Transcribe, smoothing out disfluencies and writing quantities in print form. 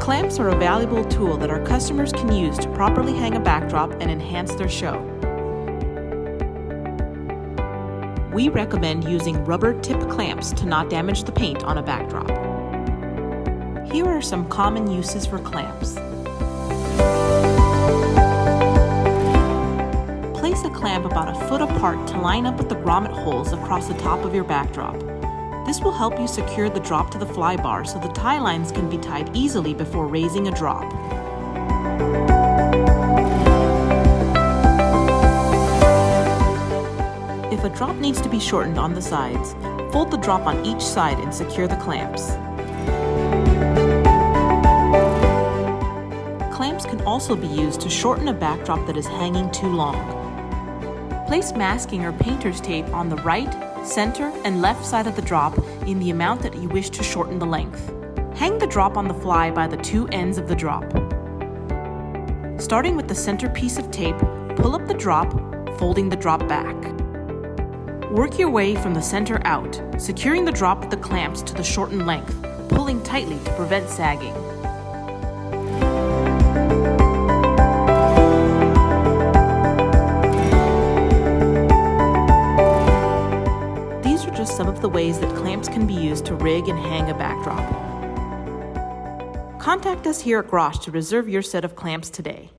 Clamps are a valuable tool that our customers can use to properly hang a backdrop and enhance their show. We recommend using rubber tip clamps to not damage the paint on a backdrop. Here are some common uses for clamps. Place a clamp about a foot apart to line up with the grommet holes across the top of your backdrop. This will help you secure the drop to the fly bar so the tie lines can be tied easily before raising a drop. If a drop needs to be shortened on the sides, fold the drop on each side and secure the clamps. Clamps can also be used to shorten a backdrop that is hanging too long. Place masking or painter's tape on the right, center, and left side of the drop in the amount that you wish to shorten the length. Hang the drop on the fly by the two ends of the drop. Starting with the center piece of tape, pull up the drop, folding the drop back. Work your way from the center out, securing the drop with the clamps to the shortened length, pulling tightly to prevent sagging. Just some of the ways that clamps can be used to rig and hang a backdrop. Contact us here at Grosh to reserve your set of clamps today.